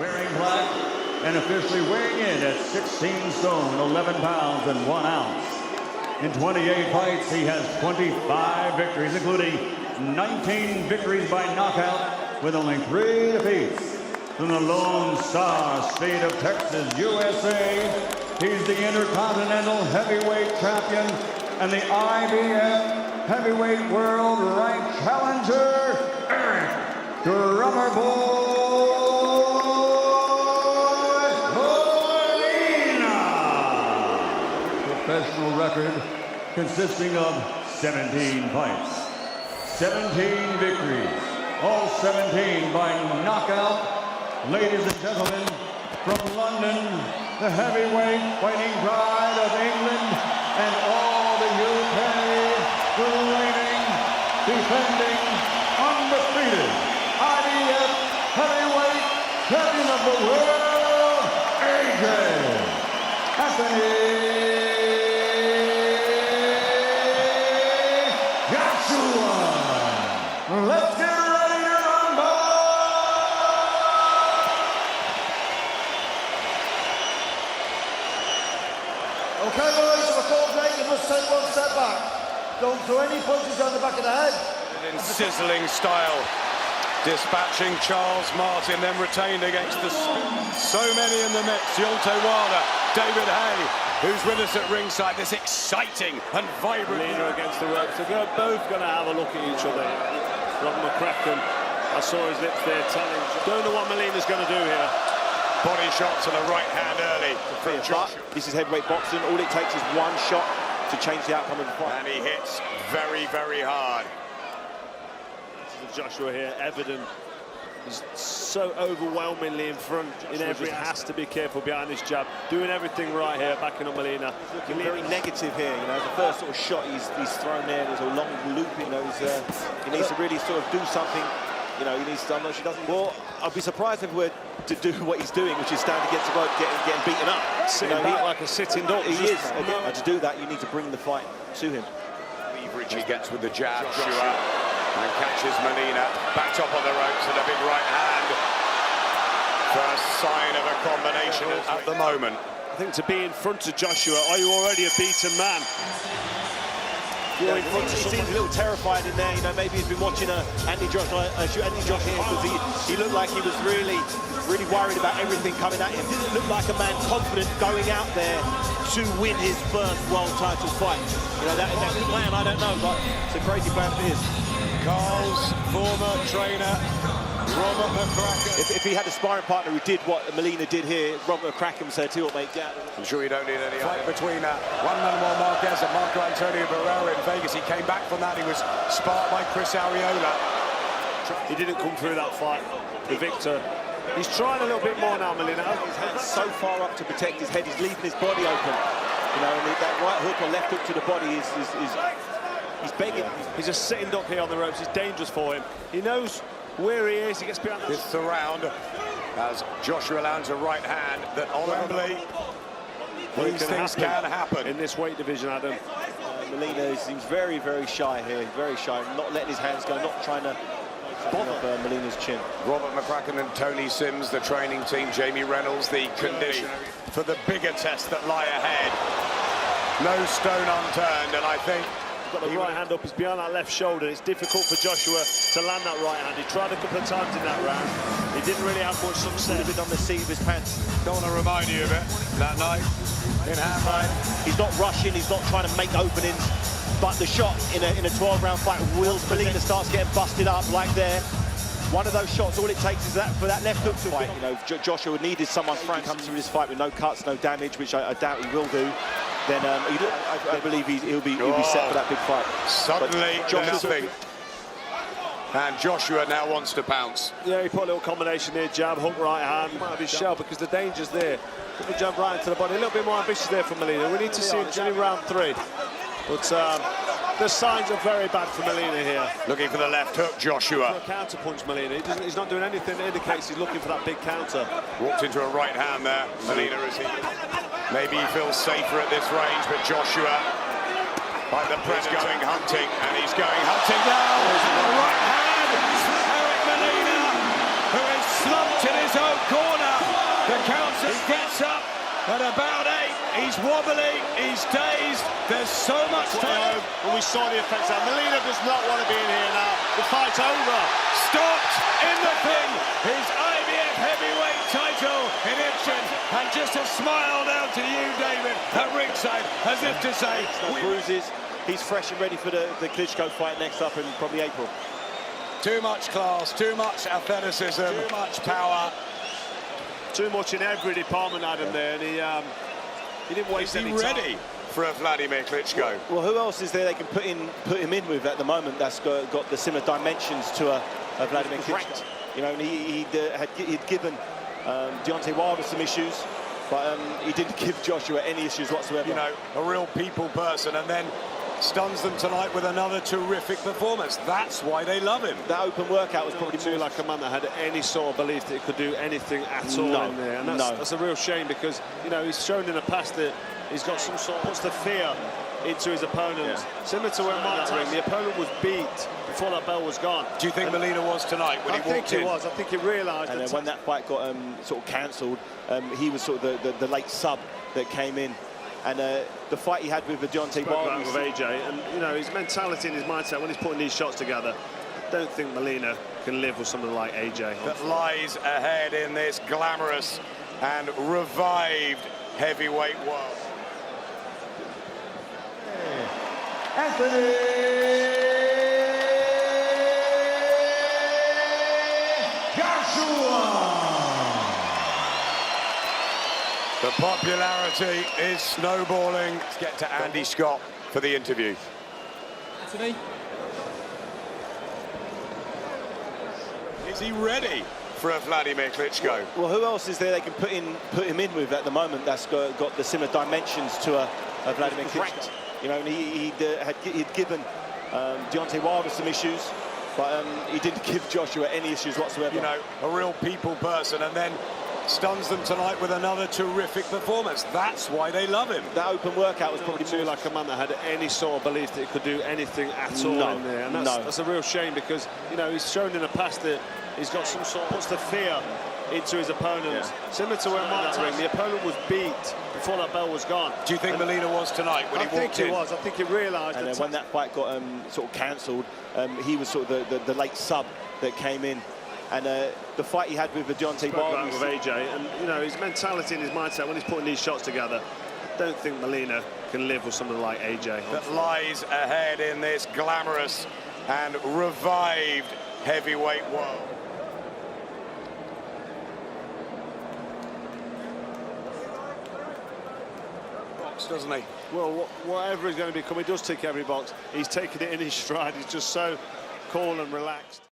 wearing black and officially weighing in at 16 stone, 11 pounds and 1 ounce. In 28 fights, he has 25 victories, including 19 victories by knockout, with only 3 defeats. From the Lone Star State of Texas, USA, he's the Intercontinental Heavyweight Champion and the IBF Heavyweight World Rank Challenger, Eric Drummer Boy Molina. Professional record consisting of 17 fights, 17 victories, all 17 by knockout. Ladies and gentlemen, from London, the heavyweight fighting pride of England and all the UK, the reigning, defending, undefeated IBF heavyweight champion of the world, AJ Anthony Joshua. Let's get ready to rumble! Okay, boys, for 4 break, you must take 1 step back. Don't throw any punches on the back of the head. In sizzling style, dispatching Charles Martin, then retained against so many in the mix. Deontay Wilder, David Hay, who's with us at ringside. This exciting and vibrant. Molina against the ropes. So they're both going to have a look at each other. Rob McCracken, I saw his lips there telling. Don't know what Molina's going to do here. Body shot to the right hand early from Joshua. This is heavyweight boxing. All it takes is 1 shot to change the outcome of the fight. And he hits very, very hard. This is Joshua here, evident. He's so overwhelmingly in front in every. Has to be careful behind this jab. Doing everything right here, backing on Molina. Looking very negative here. You know, the first sort of shot he's thrown there. There's a long loop. You know, he needs to really sort of do something. You know, he needs to. She doesn't. Well, I'd be surprised if we were to do what he's doing, which is stand against the rope, getting beaten up. Sitting back like a sitting dog. He is. And to do that, you need to bring the fight to him. Leverage he gets with the jab, Joshua, and catches Molina back top on the ropes and a big right hand. First sign of a combination at the moment. I think to be in front of Joshua, are you already a beaten man? Yeah, he seems a little terrified in there. You know, maybe he's been watching Andy Josh here because he looked like he was really worried about everything coming at him. Didn't look like a man confident going out there to win his first world title fight. You know, that plan, I don't know, but it's a crazy plan if it is. Carl's former trainer, Robert McCracken. If he had a sparring partner who did what Molina did here, Robert McCracken would say, tell you what, mate, get out. I'm sure you don't need any fight between Juan Manuel Marquez and Marco Antonio Barrera in Vegas. He came back from that. He was sparred by Chris Arreola. He didn't come through that fight, the victor. He's trying a little bit more now, Molina. His head's so far up to protect his head, he's leaving his body open. You know, and that right hook or left hook to the body he's begging. He's just sitting up here on the ropes. It's dangerous for him. He knows where he is. He gets behind. This is the round as Joshua lands a right hand that honorably these things can happen in this weight division, Adam. Molina seems very, very shy here. Very shy, not letting his hands go, not trying to bother Molina's chin. Robert McCracken and Tony Sims, the training team, Jamie Reynolds, the conditioner for the bigger tests that lie ahead. No stone unturned, and I think got the right hand up, he's behind that left shoulder. It's difficult for Joshua to land that right hand. He tried a couple of times in that round. He didn't really have much success. A bit on the seat of his pants. Don't want to remind you of it that night in Hamline. He's not rushing, he's not trying to make openings, but the shot in a 12-round fight, Molina starts getting busted up like there. One of those shots, all it takes is that for that left hook to fight. You know, Joshua needed someone frank come through this fight with no cuts, no damage, which I doubt he will do. Then I believe he'll be set for that big fight. Suddenly, nothing. And Joshua now wants to pounce. Yeah, he put a little combination there, jab, hook, right hand. Might have his shell because the danger's there. Put the jab right into the body. A little bit more ambitious there for Molina. We need to see him in round 3. But the signs are very bad for Molina here. Looking for the left hook, Joshua. For a counter punch, Molina. He's not doing anything that indicates he's looking for that big counter. Walked into a right hand there. Molina, is he? Maybe he feels safer at this range, but Joshua, like the press, going hunting, and he's going hunting now. Right hand, Eric Molina, who is slumped in his own corner. counts and gets up at about 8. He's wobbly, he's dazed. There's so much time. And we saw the effects of that. Molina does not want to be in here now. The fight's over. Stopped in the thing. His IBF heavyweight title in action. And just a smile down to you, David, at ringside, as if to say... No bruises. He's fresh and ready for the Klitschko fight next up in probably April. Too much class, too much athleticism, too much power. Too much in every department, Adam, there, and he didn't waste any time. Is he ready for a Vladimir Klitschko? Well, who else is there they can put him in with at the moment that's got the similar dimensions to a Vladimir Klitschko? You know, and he'd given Deontay Wilder some issues, but he didn't give Joshua any issues whatsoever. You know, a real people person, and then stuns them tonight with another terrific performance. That's why they love him. That open workout was probably too like a man that had any sort of belief that he could do anything at all in there, and that's a real shame, because you know he's shown in the past that he's got some sort of puts the fear into his opponent. Similar to when the opponent was beat before that bell was gone. Do you think Molina was tonight when he walked in? I think he realised. And when that fight got sort of cancelled, he was sort of the late sub that came in. And the fight he had with the Deontay Wilder with AJ, and you know his mentality and his mindset when he's putting these shots together, I don't think Molina can live with something like AJ. That lies ahead in this glamorous and revived heavyweight world. Anthony Joshua. The popularity is snowballing. Let's get to Andy Scott for the interview. Anthony. Is he ready for a Vladimir Klitschko? Well, who else is there they can put him in with at the moment that's got the similar dimensions to a Vladimir Klitschko? You know, and he'd given Deontay Wilder some issues, but he didn't give Joshua any issues whatsoever. You know, a real people person, and then stuns them tonight with another terrific performance. That's why they love him. That open workout was probably too like a man that had any sort of belief that he could do anything at all in there, and that's a real shame, because you know he's shown in the past that he's got some sort of puts the fear into his opponent. Similar to when the opponent was beat before that bell was gone. Do you think Molina was tonight when he walked in? I think he realised. And when that fight got sort of cancelled, he was sort of the late sub that came in. And the fight he had with the Deontay Wilder with AJ, and you know his mentality and his mindset when he's putting these shots together, I don't think Molina can live with something like AJ. That lies ahead in this glamorous and revived heavyweight world. Box, doesn't he? Well, whatever he's going to become, he does tick every box. He's taking it in his stride. He's just so cool and relaxed.